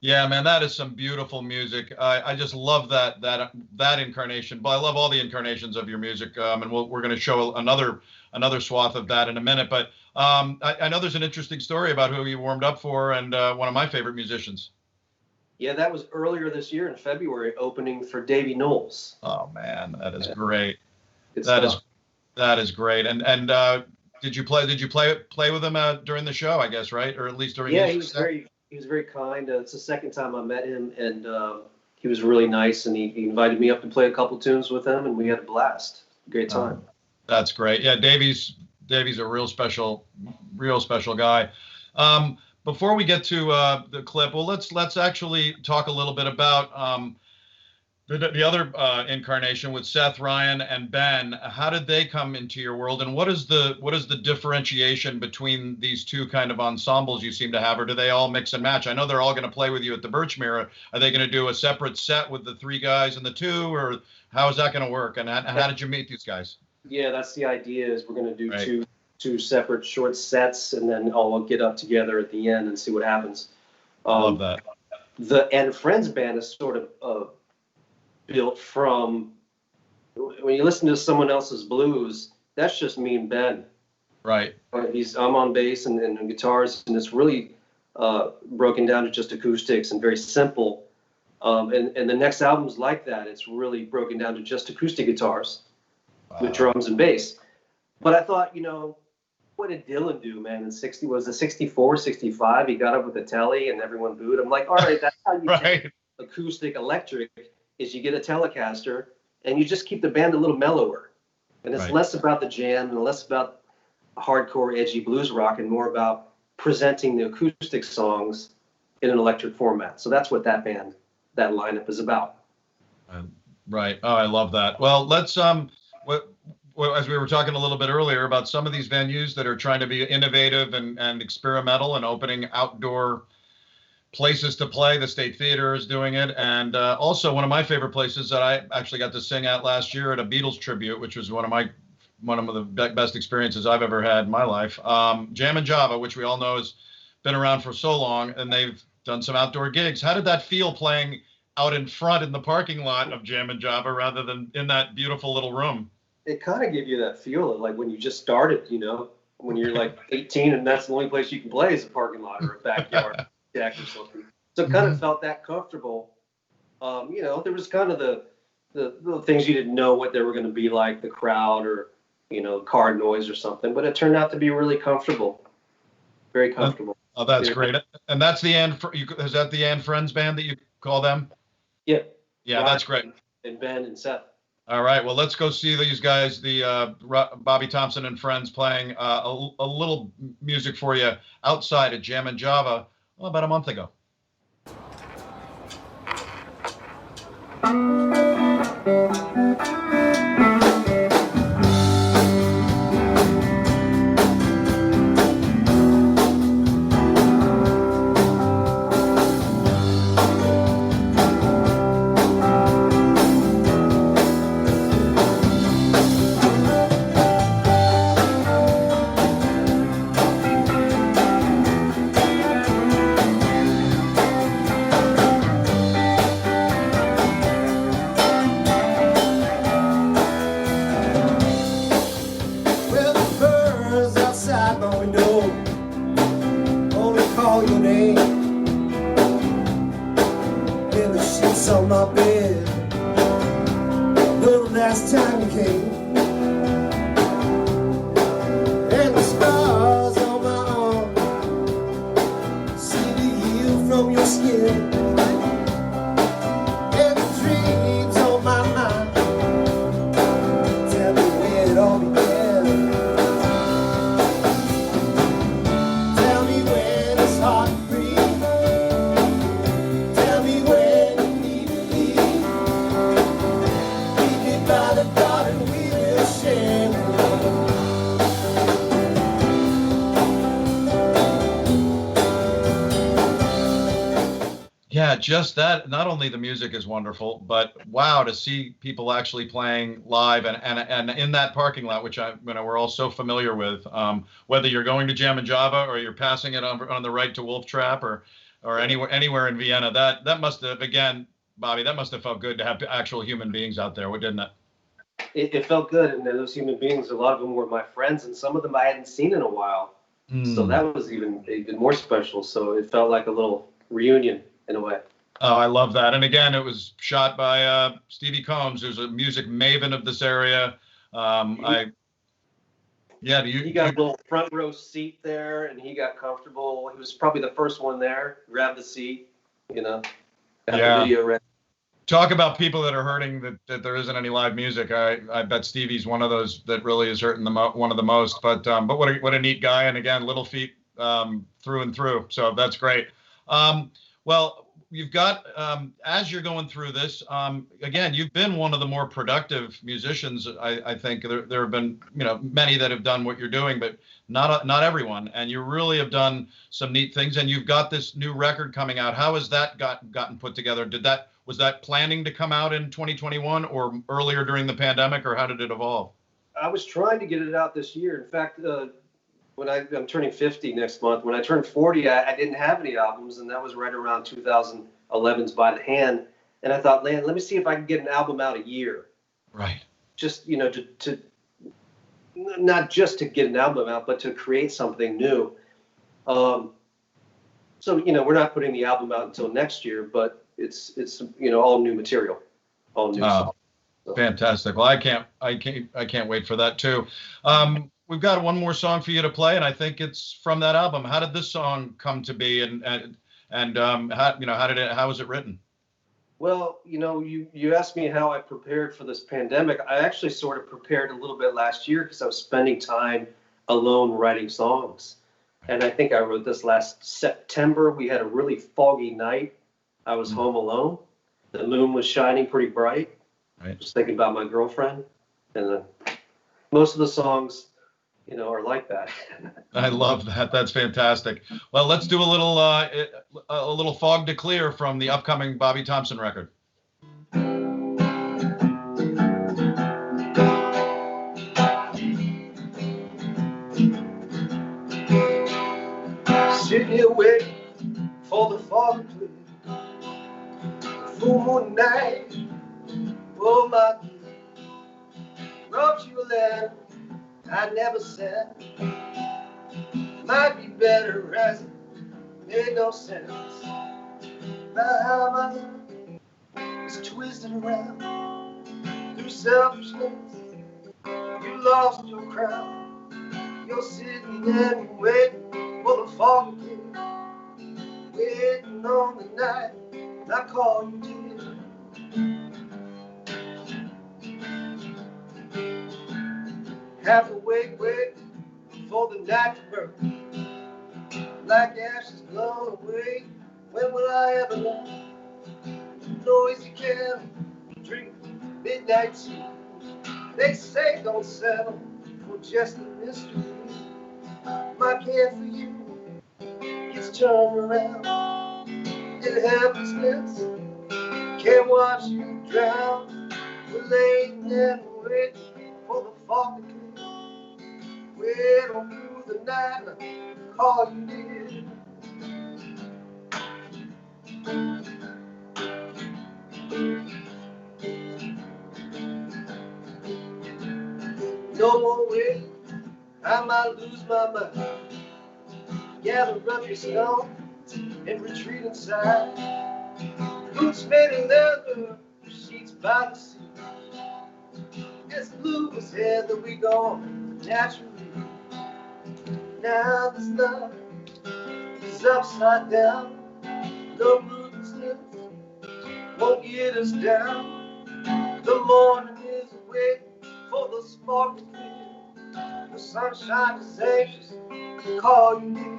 Yeah, man, that is some beautiful music. I just love that incarnation. But I love all the incarnations of your music, and we're going to show another swath of that in a minute. But I know there's an interesting story about who you warmed up for, and one of my favorite musicians. Yeah, that was earlier this year in February, opening for Davey Knowles. Oh man, that is great. Good That stuff. that is great. And did you play with him during the show? I guess, right, or at least during. Yeah, his he was very kind. It's the second time I met him, and he was really nice. And he invited me up to play a couple tunes with him, and we had a blast. Great time. That's great. Yeah, Davey's a real special guy. Before we get to the clip, well, let's actually talk a little bit about the other incarnation with Seth, Ryan, and Ben. How did they come into your world, and what is the differentiation between these two kind of ensembles you seem to have, or do they all mix and match? I know they're all going to play with you at the Birchmere. Are they going to do a separate set with the three guys and the two, or how is that going to work? And how did you meet these guys? Yeah, that's the idea. Is we're going to do Right. two separate short sets, and then all get up together at the end and see what happens. I love that. The And Friends band is sort of built from, when you listen to someone else's blues, that's just me and Ben. Right. I'm on bass and guitars, and it's really broken down to just acoustics and very simple. And the next album's like that. It's really broken down to just acoustic guitars with drums and bass. But I thought, what did Dylan do, man? In 64, 65, he got up with a telly and everyone booed. I'm like, all right, that's how you Right. take acoustic electric, is you get a Telecaster and you just keep the band a little mellower. And it's Right. less about the jam and less about hardcore, edgy blues rock and more about presenting the acoustic songs in an electric format. So that's what that lineup is about. Right. Oh, I love that. Well, let's as we were talking a little bit earlier about some of these venues that are trying to be innovative and experimental and opening outdoor places to play. The State Theater is doing it. And also one of my favorite places that I actually got to sing at last year at a Beatles tribute, which was one of the best experiences I've ever had in my life. Jam and Java, which we all know has been around for so long, and they've done some outdoor gigs. How did that feel playing out in front in the parking lot of Jam and Java rather than in that beautiful little room? It kind of gave you that feel of like when you just started, when you're like 18 and that's the only place you can play is a parking lot or a backyard deck or something. So it kind of felt that comfortable. There was kind of the little things you didn't know what they were going to be like, the crowd or, car noise or something, but it turned out to be really comfortable. Very comfortable. Oh, that's great. And that's is that the And Friends band that you call them? Yeah. Yeah, that's great. And Ben and Seth. All right, well, let's go see these guys, the Bobby Thompson and Friends, playing a little music for you outside at Jam and Java about a month ago. call your name in the sheets on my bed. The last time you came, and the scars on my arm seem to heal from your skin, and the dreams on my mind tell me where it all began. Tell me when it's hard to breathe. Tell me when you need to leave. Lead me by the garden we will share. Yeah, just that. Not only the music is wonderful, but wow, to see people actually playing live and in that parking lot, which we're all so familiar with. Whether you're going to Jam and Java or you're passing it on the right to Wolf Trap or anywhere in Vienna, that must have, again, Bobby, that must have felt good to have actual human beings out there, didn't it? It felt good, and those human beings, a lot of them were my friends, and some of them I hadn't seen in a while. So that was even more special. So it felt like a little reunion in a way. Oh, I love that. And again, it was shot by Stevie Combs, who's a music maven of this area. He got a little front row seat there, and he got comfortable. He was probably the first one there. Grabbed the seat, got the video ready. Talk about people that are hurting that there isn't any live music. I bet Stevie's one of those that really is hurting one of the most. But what a neat guy, and again, little feet through and through. So that's great. Well, you've got as you're going through this, again, you've been one of the more productive musicians. I think there have been many that have done what you're doing, but not everyone. And you really have done some neat things. And you've got this new record coming out. How has that gotten put together? Was that planning to come out in 2021 or earlier during the pandemic, or how did it evolve? I was trying to get it out this year. In fact, when I'm turning 50 next month. When I turned 40, I didn't have any albums, and that was right around 2011's By the Hand. And I thought, let me see if I can get an album out a year. Right. Just, to not just to get an album out, but to create something new. So, we're not putting the album out until next year, but it's all new material, all new songs. So. Fantastic. Well, I can't wait for that too. We've got one more song for you to play, and I think it's from that album. How did this song come to be, and how was it written? Well, you asked me how I prepared for this pandemic. I actually sort of prepared a little bit last year because I was spending time alone writing songs. And I think I wrote this last September. We had a really foggy night. I was home alone. The moon was shining pretty bright. Right. Just thinking about my girlfriend. And most of the songs, are like that. I love that. That's fantastic. Well, let's do a little Fog to Clear from the upcoming Bobby Thompson record. Sitting here waiting for the fog to clear. Full moon night, oh my dear, wrote you a letter I never said. Might be better as it made no sense. About how my life is twisted around through selfishness. You lost your crown. You're sitting there and waiting for the fog to clear. Waiting on the night I call you dear. Half awake, wait for the night to burn. Like ashes blown away, when will I ever learn? Noisy candle, drink midnight tea. They say don't settle for just a mystery. My care for you gets turned around in helplessness. Can't watch you drown. We're laying there and waiting for the fog to clear. Wait on through the night, call you dear. No more waiting, I might lose my mind. gather up your stones and retreat inside. Boots made of leather, sheets by the sea. As blue as heather we go naturally. Now this love is upside down. No ruthlessness won't get us down. The morning is waiting for the spark to clear. The sunshine is anxious to call you near.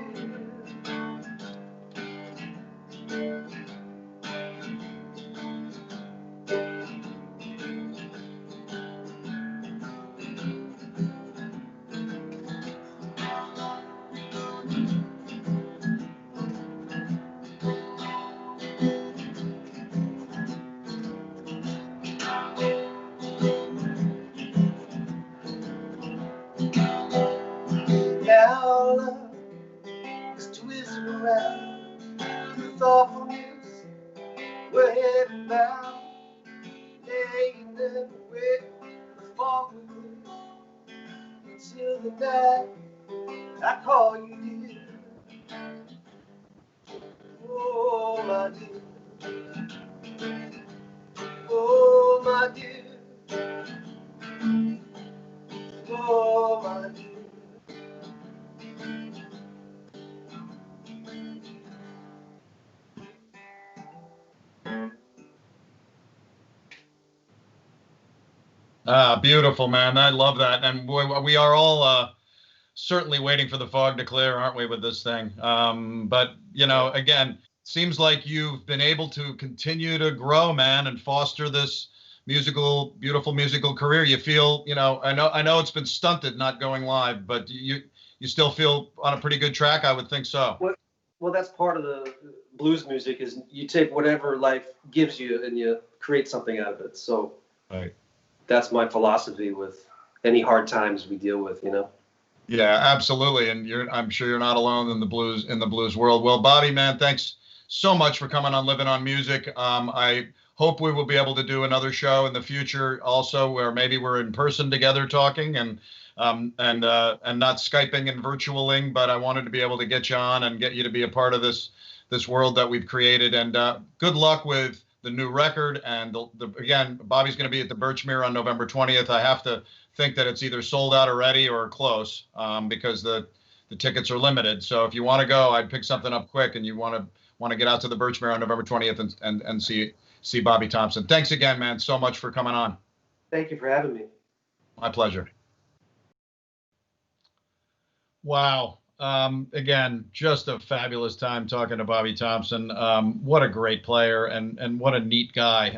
Now love is twisting around. Thoughtfulness, we're heading bound. Laying them away, the fog with us. Until the night I call you dear. Oh my dear. Oh my dear. Oh my dear. Beautiful, man. I love that. And we are all certainly waiting for the fog to clear, aren't we, with this thing? But, you know, again, seems like you've been able to continue to grow, man, and foster this beautiful musical career. You feel, you know, I know it's been stunted not going live, but you still feel on a pretty good track. I would think so. Well, that's part of the blues music is you take whatever life gives you and you create something out of it. So Right. That's my philosophy with any hard times we deal with, you know. Yeah, absolutely. And I'm sure you're not alone in the blues world. Well, Bobby, man, thanks so much for coming on Living on Music. I hope we will be able to do another show in the future also where maybe we're in person together talking and not Skyping and virtualing, but I wanted to be able to get you on and get you to be a part of this world that we've created. And good luck with the new record. And again, Bobby's going to be at the Birchmere on November 20th. I have to think that it's either sold out already or close because the tickets are limited. So if you want to go, I'd pick something up quick and you want to get out to the Birchmere on November 20th and see Bobby Thompson. Thanks again, man, so much for coming on. Thank you for having me. My pleasure. Wow. Again, just a fabulous time talking to Bobby Thompson. What a great player and what a neat guy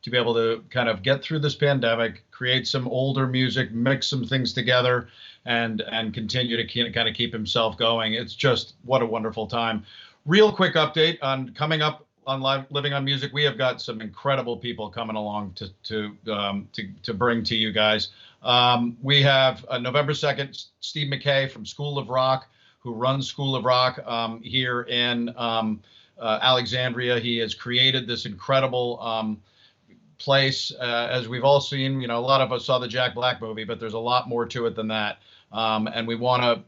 to be able to kind of get through this pandemic, create some older music, mix some things together, and continue to kind of keep himself going. It's just what a wonderful time. Real quick update on coming up on Living on Music. We have got some incredible people coming along to bring to you guys. We have November 2nd, Steve McKay from School of Rock, who runs School of Rock here in Alexandria. He has created this incredible place. As we've all seen, you know, a lot of us saw the Jack Black movie, but there's a lot more to it than that. And we want to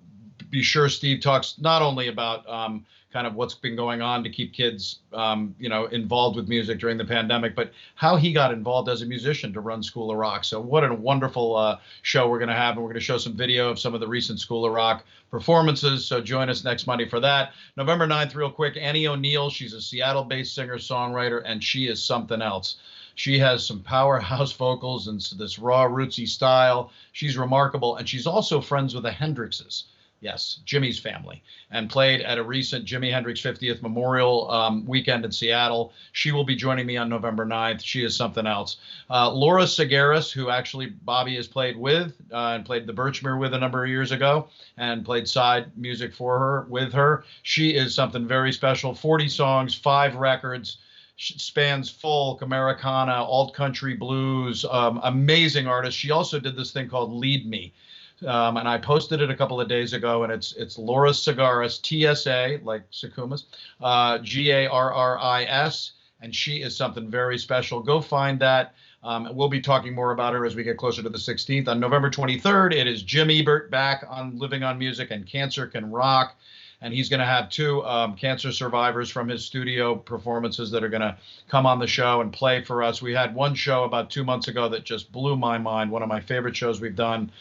be sure Steve talks not only about kind of what's been going on to keep kids, involved with music during the pandemic, but how he got involved as a musician to run School of Rock. So what a wonderful show we're going to have. And we're going to show some video of some of the recent School of Rock performances. So join us next Monday for that. November 9th, real quick, Annie O'Neill. She's a Seattle-based singer-songwriter, and she is something else. She has some powerhouse vocals and this raw, rootsy style. She's remarkable. And she's also friends with the Hendrixes. Yes, Jimmy's family, and played at a recent Jimi Hendrix 50th Memorial weekend in Seattle. She will be joining me on November 9th. She is something else. Laura Segaris, who actually Bobby has played with and played the Birchmere with a number of years ago and played side music for her with her. She is something very special. 40 songs, 5 records. Spans folk, Americana, alt country, blues, amazing artist. She also did this thing called Lead Me. And I posted it a couple of days ago, and it's Laura Segaris, TSA, like Sakumas, Garris, and she is something very special. Go find that. We'll be talking more about her as we get closer to the 16th. On November 23rd, it is Jim Ebert back on Living on Music and Cancer Can Rock. and he's going to have two cancer survivors from his studio performances that are going to come on the show and play for us. We had one show about 2 months ago that just blew my mind, one of my favorite shows we've done,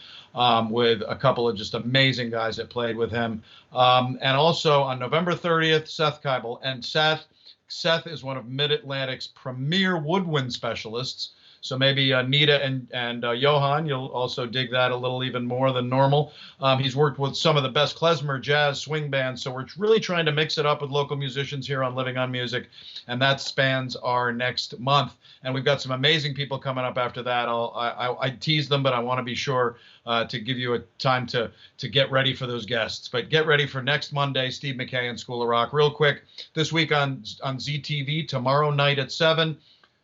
with a couple of just amazing guys that played with him. And also on November 30th, Seth Keibel. And Seth is one of Mid-Atlantic's premier woodwind specialists. So maybe Nita and Johan, you'll also dig that a little even more than normal. He's worked with some of the best klezmer, jazz, swing bands. So we're really trying to mix it up with local musicians here on Living on Music. And that spans our next month. And we've got some amazing people coming up after that. I tease them, but I want to be sure to give you a time to get ready for those guests. But get ready for next Monday, Steve McKay and School of Rock. Real quick, this week on ZTV, tomorrow night at 7,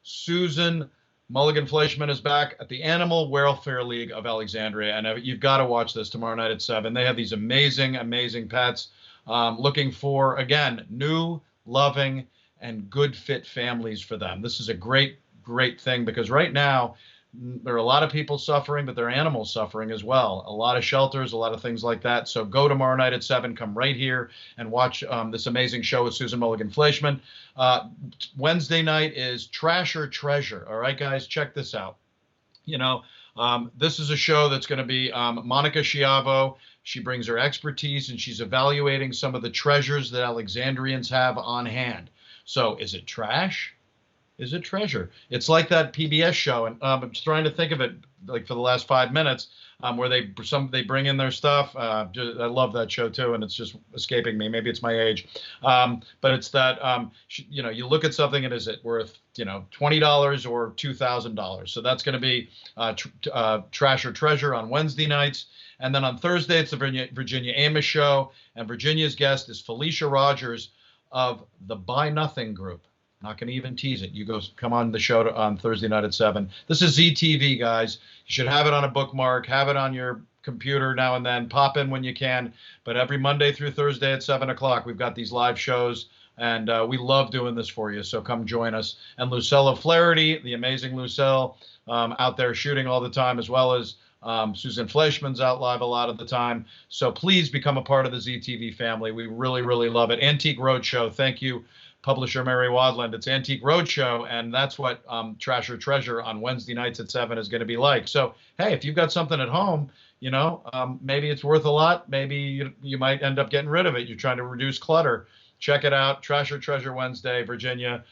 Susan Mulligan Fleischman is back at the Animal Welfare League of Alexandria, and you've got to watch this tomorrow night at 7. They have these amazing, amazing pets, looking for, again, new, loving, and good fit families for them. This is a great, great thing, because right now there are a lot of people suffering, but there are animals suffering as well. A lot of shelters, a lot of things like that. So go tomorrow night at 7, come right here and watch this amazing show with Susan Mulligan Fleischman. Wednesday night is Trash or Treasure. All right, guys, check this out. This is a show that's going to be Monica Schiavo. She brings her expertise, and she's evaluating some of the treasures that Alexandrians have on hand. So is it trash? Is it treasure? It's like that PBS show, and I'm trying to think of it like for the last 5 minutes, where they bring in their stuff. I love that show too, and it's just escaping me. Maybe it's my age, but it's that you look at something and is it worth $20 or $2,000? So that's going to be Trash or Treasure on Wednesday nights, and then on Thursday it's the Virginia Amos show, and Virginia's guest is Felicia Rogers of the Buy Nothing Group. Not going to even tease it. You come on the show on Thursday night at 7. This is ZTV, guys. You should have it on a bookmark, have it on your computer now and then, pop in when you can. But every Monday through Thursday at 7 o'clock, we've got these live shows, and we love doing this for you. So come join us. And Lucella Flaherty, the amazing Lucelle, out there shooting all the time, as well as Susan Fleischman's out live a lot of the time. So please become a part of the ZTV family. We really, really love it. Antique Roadshow, thank you, publisher Mary Wadland. It's Antique Roadshow, and that's what Trash or Treasure on Wednesday nights at 7 is going to be like. So, hey, if you've got something at home, maybe it's worth a lot. Maybe you might end up getting rid of it. You're trying to reduce clutter. Check it out. Trash or Treasure Wednesday, Virginia,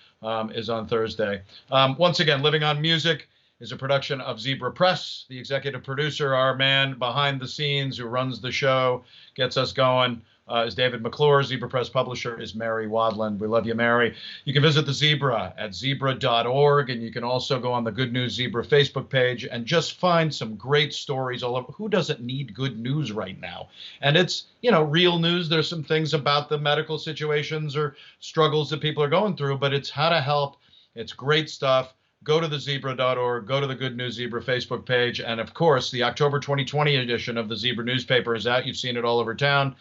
is on Thursday. Once again, Living on Music is a production of Zebra Press. The executive producer, our man behind the scenes who runs the show, gets us going, is David McClure. Zebra Press publisher is Mary Wadland. We love you, Mary. You can visit the Zebra at zebra.org, and you can also go on the Good News Zebra Facebook page and just find some great stories all over. Who doesn't need good news right now? And it's, real news. There's some things about the medical situations or struggles that people are going through, but it's how to help. It's great stuff. Go to the zebra.org, go to the Good News Zebra Facebook page, and of course, the October 2020 edition of the Zebra newspaper is out. You've seen it all over town.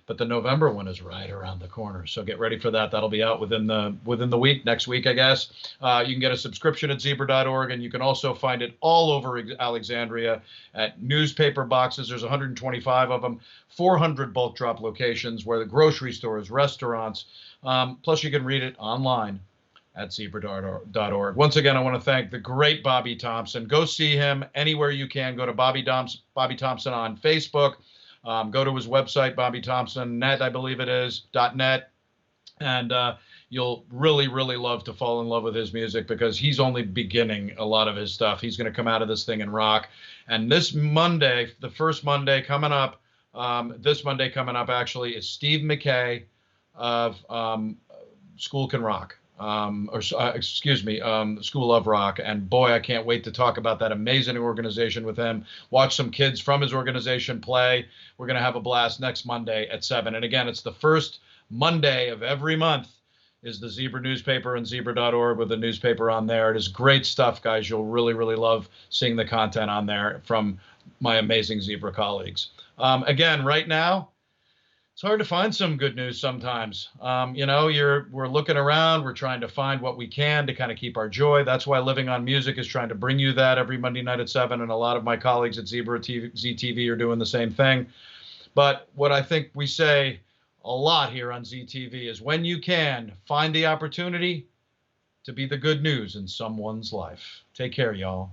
But the November one is right around the corner. So get ready for that. That'll be out within the week, next week, I guess. You can get a subscription at zebra.org, and you can also find it all over Alexandria at newspaper boxes. There's 125 of them, 400 bulk drop locations where the grocery stores, restaurants, plus you can read it online at zebra.org. Once again, I want to thank the great Bobby Thompson. Go see him anywhere you can. Go to Bobby Thompson on Facebook. Go to his website, BobbyThompson.net, I believe it is, .net, and you'll really, really love to fall in love with his music, because he's only beginning a lot of his stuff. He's going to come out of this thing and rock. And this Monday, the first Monday coming up, actually, is Steve McKay of School Can Rock. School of Rock. And boy, I can't wait to talk about that amazing organization with him. Watch some kids from his organization play. We're going to have a blast next Monday at 7. And again, it's the first Monday of every month is the Zebra newspaper, and zebra.org with the newspaper on there. It is great stuff, guys. You'll really, really love seeing the content on there from my amazing Zebra colleagues. Again, right now, it's hard to find some good news sometimes. We're looking around, we're trying to find what we can to kind of keep our joy. That's why Living on Music is trying to bring you that every Monday night at 7, and a lot of my colleagues at ZTV are doing the same thing. But what I think we say a lot here on ZTV is when you can, find the opportunity to be the good news in someone's life. Take care, y'all.